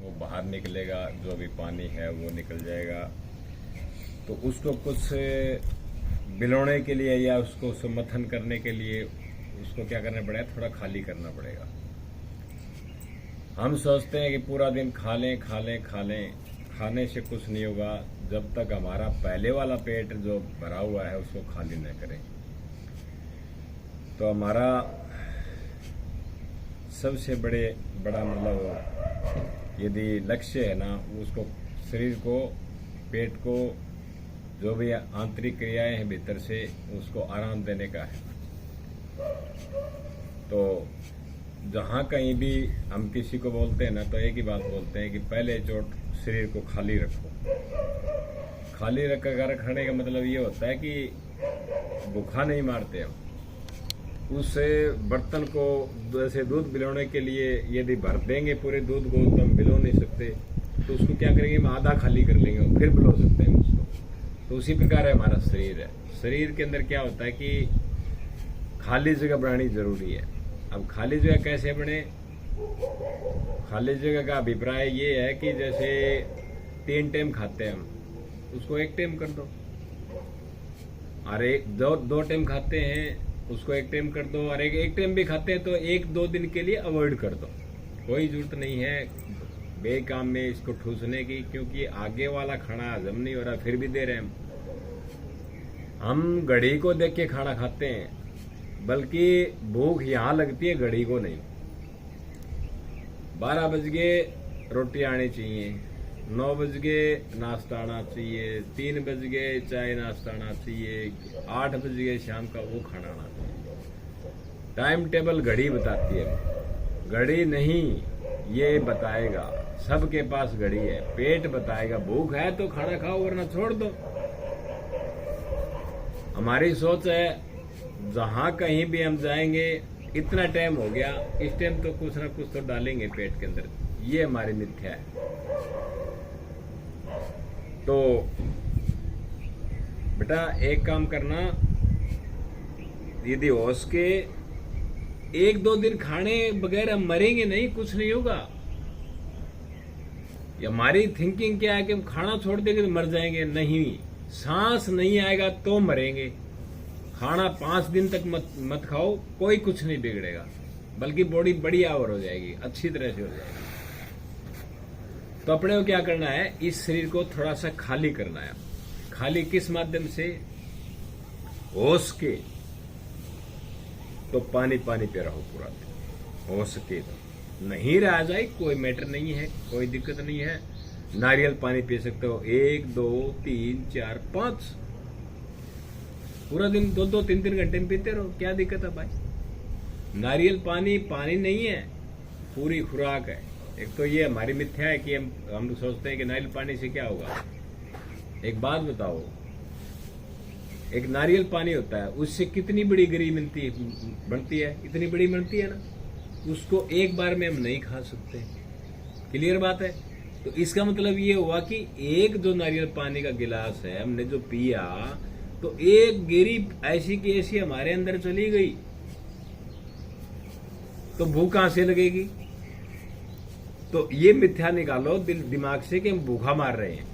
वो बाहर निकलेगा, जो भी पानी है वो निकल जाएगा। तो उसको कुछ बिलोने के लिए या उसको समर्थन करने के लिए उसको क्या करना पड़ेगा, थोड़ा खाली करना पड़ेगा। हम सोचते हैं कि पूरा दिन खा लें खा लें खा लें, खाने से कुछ नहीं होगा जब तक हमारा पहले वाला पेट जो भरा हुआ है उसको खाली न करें। तो हमारा सबसे बड़ा मतलब यदि लक्ष्य है ना, उसको शरीर को, पेट को, जो भी आंतरिक क्रियाएं हैं भीतर से, उसको आराम देने का है। तो जहाँ कहीं भी हम किसी को बोलते हैं ना, तो एक ही बात बोलते हैं कि पहले चोट शरीर को खाली रखो। खाली रखने का मतलब ये होता है कि भूखा नहीं मारते हम। उस बर्तन को जैसे दूध बिलोने के लिए यदि भर देंगे पूरे दूध को तो हम बिलो नहीं सकते, तो उसको क्या करेंगे, हम आधा खाली कर लेंगे और फिर बिलो सकते हैं उसको। तो उसी प्रकार है हमारा शरीर है। शरीर के अंदर क्या होता है कि खाली जगह बनानी जरूरी है। अब खाली जगह कैसे बने? खाली जगह का अभिप्राय ये है कि जैसे 3 टाइम खाते हैं हम, उसको 1 टाइम कर दो। और 2 टाइम खाते हैं, उसको 1 टाइम कर दो। और एक टाइम भी खाते हैं तो 1-2 दिन के लिए अवॉइड कर दो। कोई जरूरत नहीं है बेकाम में इसको ठूसने की, क्योंकि आगे वाला खाना हजम नहीं हो रहा फिर भी दे रहे हैं हम घड़ी को देख के खाना खाते हैं, बल्कि भूख यहां लगती है घड़ी को नहीं। 12 बज गए रोटी आनी चाहिए, 9 बज गए नाश्ता आना चाहिए, 3 बज गए चाय नाश्ता आना चाहिए, 8 बज गए शाम का वो खाना आना चाहिए। टाइम टेबल घड़ी बताती है, घड़ी नहीं ये बताएगा। सबके पास घड़ी है, पेट बताएगा। भूख है तो खाना खाओ वरना छोड़ दो। हमारी सोच है जहां कहीं भी हम जाएंगे, इतना टाइम हो गया, इस टाइम तो कुछ ना कुछ तो डालेंगे पेट के अंदर। ये हमारी मिथ्या है। तो बेटा एक काम करना, यदि हो सके 1-2 दिन खाने बगैर हम मरेंगे नहीं, कुछ नहीं होगा। हमारी थिंकिंग क्या है कि हम खाना छोड़ देंगे तो मर जाएंगे। नहीं, सांस नहीं आएगा तो मरेंगे। खाना 5 दिन तक मत खाओ, कोई कुछ नहीं बिगड़ेगा, बल्कि बॉडी बड़ी आवर हो जाएगी, अच्छी तरह से हो जाएगी। तो अपने को क्या करना है, इस शरीर को थोड़ा सा खाली करना है। खाली किस माध्यम से? होश के। तो पानी पे रहो पूरा दिन, हो सके तो। नहीं रहा जाए कोई मैटर नहीं है, कोई दिक्कत नहीं है। नारियल पानी पी सकते हो, 1, 2, 3, 4, 5 पूरा दिन 2-2, 3-3 घंटे में पीते रहो, क्या दिक्कत है भाई? नारियल पानी नहीं है, पूरी खुराक है। एक तो ये हमारी मिथ्या है कि हम सोचते हैं कि नारियल पानी से क्या होगा। एक बात बताओ, एक नारियल पानी होता है, उससे कितनी बड़ी गिरी बनती है? इतनी बड़ी बनती है ना, उसको एक बार में हम नहीं खा सकते। क्लियर बात है? तो इसका मतलब ये हुआ कि एक जो नारियल पानी का गिलास है हमने जो पिया, तो एक गिरी ऐसी की ऐसी हमारे अंदर चली गई, तो भूख कहां से लगेगी? तो ये मिथ्या निकालो दिमाग से कि हम भूखा मार रहे हैं,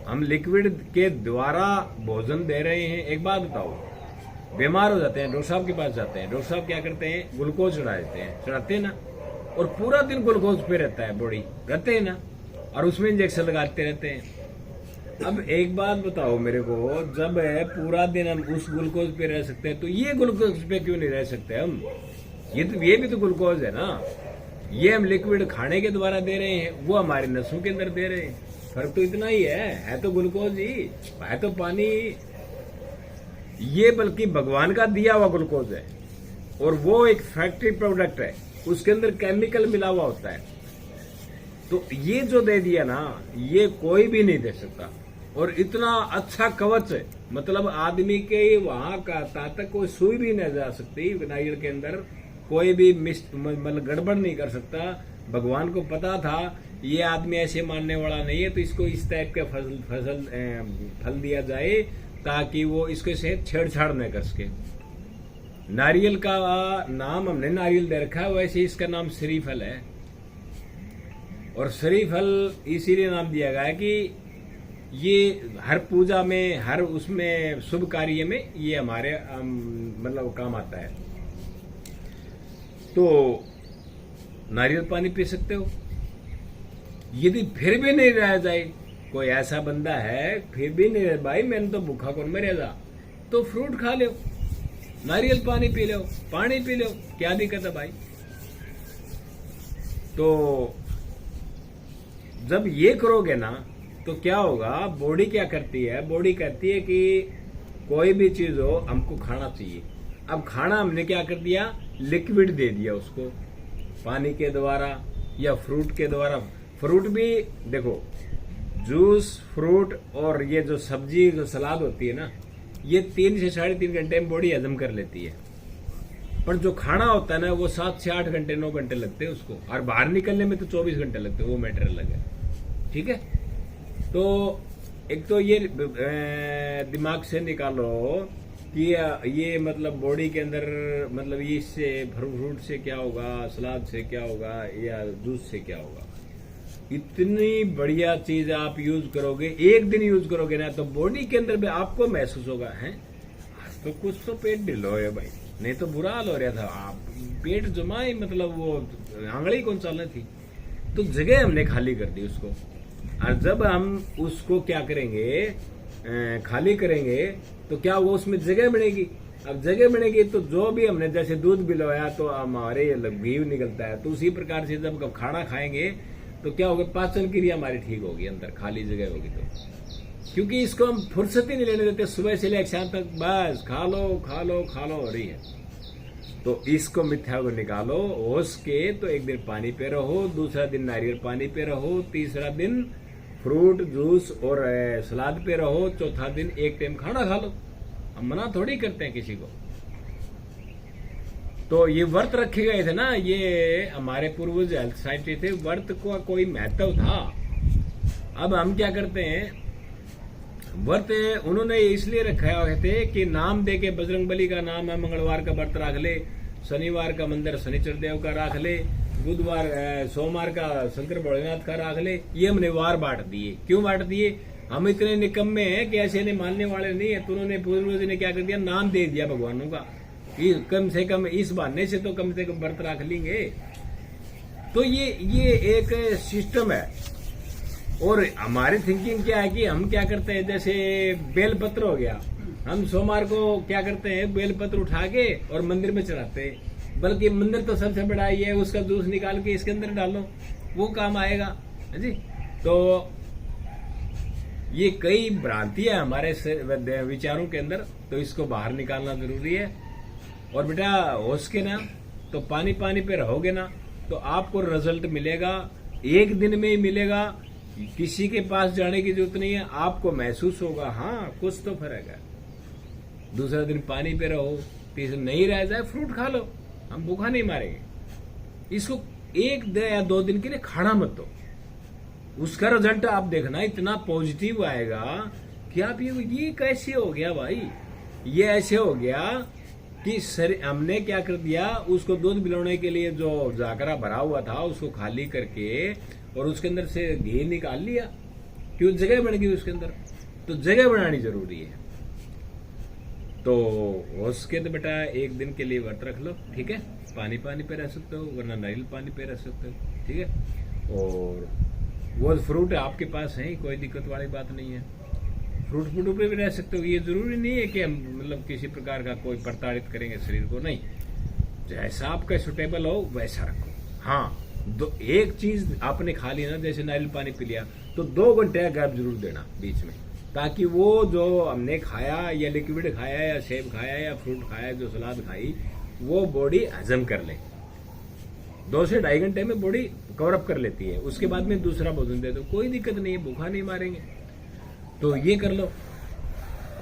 हम लिक्विड के द्वारा भोजन दे रहे हैं। एक बात बताओ, बीमार हो जाते हैं, डॉक्टर साहब के पास जाते हैं, डॉक्टर साहब क्या करते हैं, ग्लूकोज चढ़ाते हैं ना, और पूरा दिन ग्लूकोज पे रहता है बॉडी, रहते हैं ना, और उसमें इंजेक्शन लगाते रहते हैं। अब एक बात बताओ मेरे को, जब पूरा दिन हम उस ग्लूकोज पे रह सकते हैं, तो ये ग्लूकोज पे क्यों नहीं रह सकते हम? ये भी तो ग्लूकोज है ना। ये हम लिक्विड खाने के द्वारा दे रहे हैं, वो हमारे नसों के अंदर दे रहे हैं। फर्क तो इतना ही है तो ग्लूकोज ही है, तो पानी। ये बल्कि भगवान का दिया हुआ ग्लूकोज है, और वो एक फैक्ट्री प्रोडक्ट है, उसके अंदर केमिकल मिला हुआ होता है। तो ये जो दे दिया ना, ये कोई भी नहीं दे सकता। और इतना अच्छा कवच है, मतलब आदमी के वहां का तक कोई सुई भी नहीं जा सकती नारियल के अंदर, कोई भी मतलब गड़बड़ नहीं कर सकता। भगवान को पता था ये आदमी ऐसे मानने वाला नहीं है, तो इसको इस टाइप का फल दिया जाए ताकि वो इसके से छेड़छाड़ न कर सके। नारियल का नाम हमने नारियल दे रखा है, वैसे इसका नाम श्रीफल है। और शरीर फल इसीलिए नाम दिया गया है कि ये हर पूजा में, हर उसमें शुभ कार्य में ये हमारे मतलब काम आता है। तो नारियल पानी पी सकते हो। यदि फिर भी नहीं रह जाए, कोई ऐसा बंदा है फिर भी नहीं रह, भाई मैंने तो भूखा कौन मरेगा, तो फ्रूट खा लो, नारियल पानी पी लो, पानी पी लो, क्या दिक्कत है भाई। तो जब ये करोगे ना तो क्या होगा, बॉडी क्या करती है, बॉडी कहती है कि कोई भी चीज हो हमको खाना चाहिए। अब खाना हमने क्या कर दिया, लिक्विड दे दिया उसको, पानी के द्वारा या फ्रूट के द्वारा। फ्रूट भी देखो, जूस, फ्रूट और ये जो सब्जी, जो सलाद होती है ना, ये 3 से 3.5 घंटे में बॉडी हजम कर लेती है। पर जो खाना होता है ना, वो 7 से 8 घंटे, 9 घंटे लगते हैं उसको, और बाहर निकलने में तो 24 घंटे लगते हैं, वो मैटर अलग है। ठीक है, तो एक तो ये दिमाग से निकालो कि ये मतलब बॉडी के अंदर, मतलब ये इससे, फ्रूट से क्या होगा, सलाद से क्या होगा, या जूस से क्या होगा। इतनी बढ़िया चीज आप यूज करोगे, एक दिन यूज करोगे ना, तो बॉडी के अंदर भी आपको महसूस होगा, है आज तो कुछ तो पेट ढिलो है भाई, नहीं तो बुरा हाल हो रहा था। आप पेट जमाए, मतलब वो आंगड़ी कौन चलनी थी, तो जगह हमने खाली कर दी उसको। और जब हम उसको क्या करेंगे, खाली करेंगे, तो क्या वो उसमें जगह बनेगी। अब जगह बनेगी तो जो भी हमने जैसे दूध बिलोया तो हमारे घी निकलता है, तो उसी प्रकार से जब खाना खाएंगे तो क्या होगा, पाचन क्रिया हमारी ठीक होगी, अंदर खाली जगह होगी। तो क्योंकि इसको हम फुर्सत ही नहीं लेने देते, सुबह से लेकर शाम तक बस खा लो खा लो खा लो हो रही है। तो इसको मिथ्या को निकालो, होश के तो एक दिन पानी पे रहो, दूसरा दिन नारियल पानी पे रहो, तीसरा दिन फ्रूट जूस और सलाद पे रहो, चौथा दिन एक टाइम खाना खा लो। हम मना थोड़ी करते हैं किसी को। तो ये व्रत रखे गए थे ना, ये हमारे पूर्वज हेल्थ साइंटिस्ट थे, व्रत को कोई महत्व था। अब हम क्या करते हैं, व्रत उन्होंने इसलिए रखा हुए थे कि नाम दे के, बजरंगबली का नाम है, मंगलवार का व्रत रख ले, शनिवार का मंदिर शनिचर देव का रख ले, बुधवार सोमवार का शंकर भोलेनाथ का रख ले। ये हमने वार बांट दिए। क्यों बांट दिए, हम इतने निकम्मे हैं कि ऐसे ने मानने वाले नहीं है। तो उन्होंने पूर्वज ने क्या कर दिया, नाम दे दिया भगवानों का, कम से कम इस बहाने से तो कम से कम व्रत रख लेंगे। तो ये एक सिस्टम है। और हमारी थिंकिंग क्या है कि हम क्या करते हैं, जैसे बेलपत्र हो गया, हम सोमवार को क्या करते हैं, बेलपत्र उठा के और मंदिर में चढ़ाते हैं। बल्कि मंदिर तो सबसे बड़ा ही है, उसका जूस निकाल के इसके अंदर डालो, वो काम आएगा जी। तो ये कई भ्रांतियां हमारे विचारों के अंदर, तो इसको बाहर निकालना जरूरी है। और बेटा होश के ना, तो पानी पानी पे रहोगे ना, तो आपको रिजल्ट मिलेगा, एक दिन में ही मिलेगा। किसी के पास जाने की जरूरत नहीं है, आपको महसूस होगा हाँ कुछ तो फर्क है। दूसरा दिन पानी पे रहो, तीसरा नहीं रह जाए फ्रूट खा लो, हम भूखा नहीं मारेंगे। इसको 1 या 2 दिन के लिए खाना मत दो, उसका रिजल्ट आप देखना इतना पॉजिटिव आएगा कि आप ये कैसे हो गया भाई, ये ऐसे हो गया कि हमने क्या कर दिया, उसको दूध पिलाने के लिए जो जाकरा भरा हुआ था उसको खाली करके और उसके अंदर से घी निकाल लिया, क्यों जगह बन गई उसके अंदर। तो जगह बनानी जरूरी है। तो उसके तो बेटा 1 दिन के लिए व्रत रख लो, ठीक है, पानी पानी पे रह सकते हो, वरना नारियल पानी पे रह सकते हो, ठीक है। और वो फ्रूट आपके पास है, कोई दिक्कत वाली बात नहीं है, फ्रूट फ्रूट पे भी रह सकते हो। ये जरूरी नहीं है कि हम मतलब किसी प्रकार का कोई प्रताड़ित करेंगे शरीर को, नहीं, जैसा आपका सुटेबल हो वैसा रखो। हाँ, एक चीज आपने खा ली ना, जैसे नारियल पानी पी लिया, तो 2 घंटे का गैप जरूर देना बीच में, ताकि वो जो हमने खाया या लिक्विड खाया या सेब खाया या फ्रूट खाया, जो सलाद खाई, वो बॉडी हजम कर ले। 2 से 2.5 घंटे में बॉडी कवरअप कर लेती है। उसके बाद में दूसरा भोजन दे दो, कोई दिक्कत नहीं है, भूखा नहीं मारेंगे। तो ये कर लो।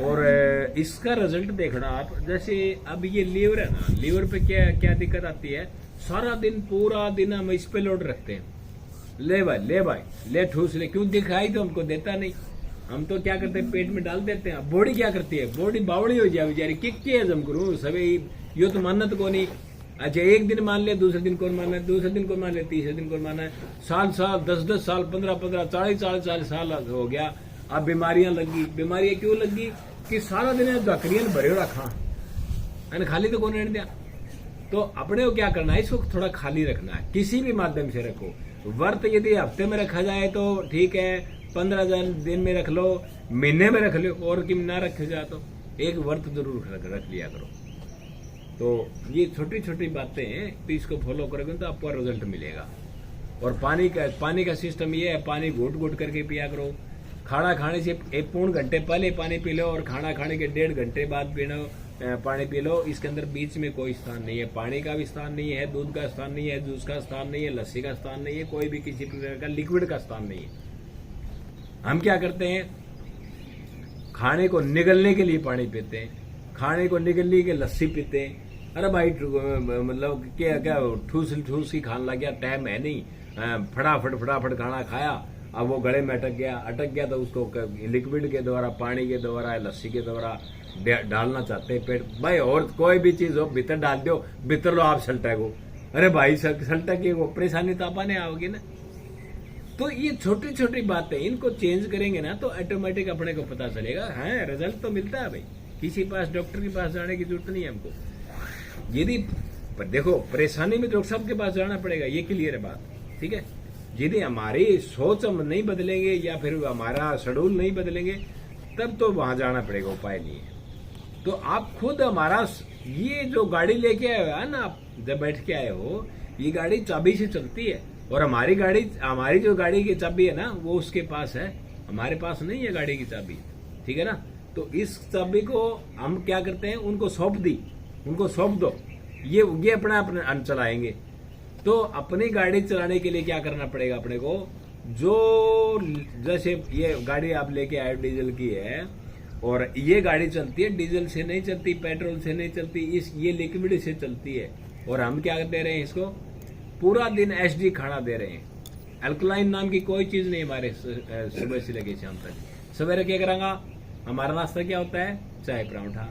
और इसका रिजल्ट देखना आप, जैसे अब ये लीवर है ना, लीवर पे क्या क्या दिक्कत आती है, सारा दिन पूरा दिन हम इस पे लोड रखते हैं, ले भाई ले ठूस ले, क्यों दिखाई तो हमको देता नहीं, हम तो क्या करते हैं पेट में डाल देते हैं। बॉडी क्या करती है, बॉडी बावड़ी हो जाए बेचारी, किक के हजम करूं सभी, यो तो मानत को नहीं, अच्छा एक दिन मान ले, दूसरे दिन कौन माना है, दूसरे दिन कौन मान ले, तीसरे दिन कौन माना है, साल साल 10-10 साल 15-15 40-40 साल हो गया। अब बीमारियां लगी। बीमारियां क्यों लगी कि सारा दिन दकड़ियां भरे रखा एंड खाली तो कौन रहने दिया। तो अपने को क्या करना है, इसको थोड़ा खाली रखना है, किसी भी माध्यम से रखो। व्रत यदि हफ्ते में रखा जाए तो ठीक है, 15 दिन में रख लो, महीने में रख लो, और कि ना रखे जाए तो एक व्रत जरूर रख लिया करो। तो ये छोटी छोटी बातें हैं, तो इसको फॉलो करोगे तो आपको रिजल्ट मिलेगा। और पानी का सिस्टम ये है, पानी घूट घूट करके पिया करो। खाना खाने से 1 पौन घंटे पहले पानी पी लो और खाना खाने के 1.5 घंटे बाद पानी पी लो। इसके अंदर बीच में कोई स्थान नहीं है, पानी का भी स्थान नहीं है, दूध का स्थान नहीं है, जूस का स्थान नहीं है, लस्सी का स्थान नहीं है, कोई भी किसी प्रकार का लिक्विड का स्थान नहीं है। हम क्या करते हैं, खाने को निगलने के लिए पानी पीते हैं, खाने को निगलने के लस्सी पीते हैं। अरे भाई मतलब क्या ठूस ही खाने लग गया, टाइम है नहीं, फटाफट खाना खाया, अब वो गले में अटक गया तो उसको लिक्विड के द्वारा, पानी के द्वारा, लस्सी के द्वारा डालना चाहते हैं पेट। भाई और कोई भी चीज हो भीतर डाल दो, भीतर लो आप सल्टा को। अरे भाई सल्टा की वो परेशानी तो आपने आओगी ना। तो ये छोटी छोटी बातें, इनको चेंज करेंगे ना तो ऑटोमेटिक अपने को पता चलेगा। है रिजल्ट तो मिलता है भाई, किसी पास डॉक्टर के पास जाने की जरूरत नहीं है हमको। यदि देखो परेशानी में डॉक्टर साहब के पास जाना पड़ेगा, ये क्लियर है बात, ठीक है। यदि हमारी सोच हम नहीं बदलेंगे या फिर हमारा शेड्यूल नहीं बदलेंगे तब तो वहां जाना पड़ेगा, उपाय नहीं है। तो आप खुद हमारा ये जो गाड़ी लेके आए हो ना, आप जब बैठ के आए हो, ये गाड़ी चाबी से चलती है और हमारी जो गाड़ी की चाबी है ना वो उसके पास है, हमारे पास नहीं है गाड़ी की चाबी, ठीक है ना। तो इस चाबी को हम क्या करते हैं, उनको सौंप दो, ये अपना चलाएंगे। तो अपनी गाड़ी चलाने के लिए क्या करना पड़ेगा अपने को, जो जैसे ये गाड़ी आप लेके आए डीजल की है और ये गाड़ी चलती है डीजल से नहीं चलती, पेट्रोल से नहीं चलती, ये लिक्विड से चलती है। और हम क्या दे रहे हैं इसको, पूरा दिन एसडी खाना दे रहे हैं। अल्कलाइन नाम की कोई चीज नहीं हमारे सुबह से लेके शाम तक। सवेरे क्या करेंगे, हमारा नाश्ता क्या होता है, चाय पराठा,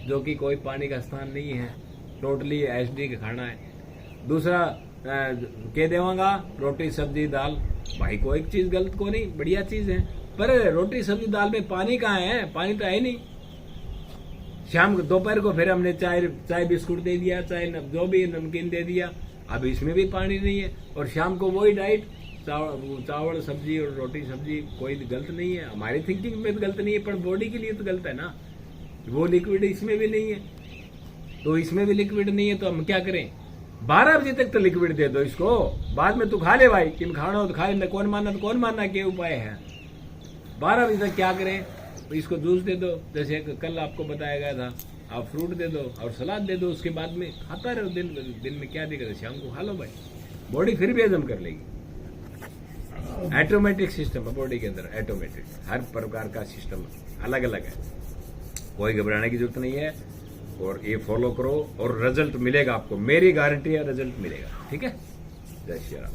जो कि कोई पानी का स्थान नहीं है, टोटली एसडी का खाना है। दूसरा के देवांगा रोटी सब्जी दाल, भाई कोई चीज गलत को नहीं, बढ़िया चीज है, पर रोटी सब्जी दाल में पानी कहाँ है, पानी तो है नहीं। शाम को दोपहर को फिर हमने चाय बिस्कुट दे दिया, चाय जो भी नमकीन दे दिया, अब इसमें भी पानी नहीं है। और शाम को वही डाइट, चावल सब्जी और रोटी सब्जी, कोई गलत नहीं है, हमारी थिंकिंग में तो गलत नहीं है, पर बॉडी के लिए तो गलत है ना। वो लिक्विड इसमें भी नहीं है, तो इसमें भी लिक्विड नहीं है, तो हम क्या करें, 12 बजे तक तो लिक्विड दे दो इसको, बाद में तू खा ले भाई, किम खाना हो तो खा ले, कौन मानना क्या उपाय है। 12 बजे तक क्या करें, तो इसको जूस दे दो, जैसे कल आपको बताया गया था, आप फ्रूट दे दो और सलाद दे दो, उसके बाद में खाता रहो दिन में, क्या दिक्कत है, शाम को खा लो भाई, बॉडी फिर भी हजम कर लेगी। ऑटोमेटिक सिस्टम है बॉडी के अंदर, ऑटोमेटिक हर प्रकार का सिस्टम अलग अलग है, कोई घबराने की जरूरत नहीं है। और ये फॉलो करो और रिजल्ट मिलेगा आपको, मेरी गारंटी है रिजल्ट मिलेगा, ठीक है। जय श्री राम।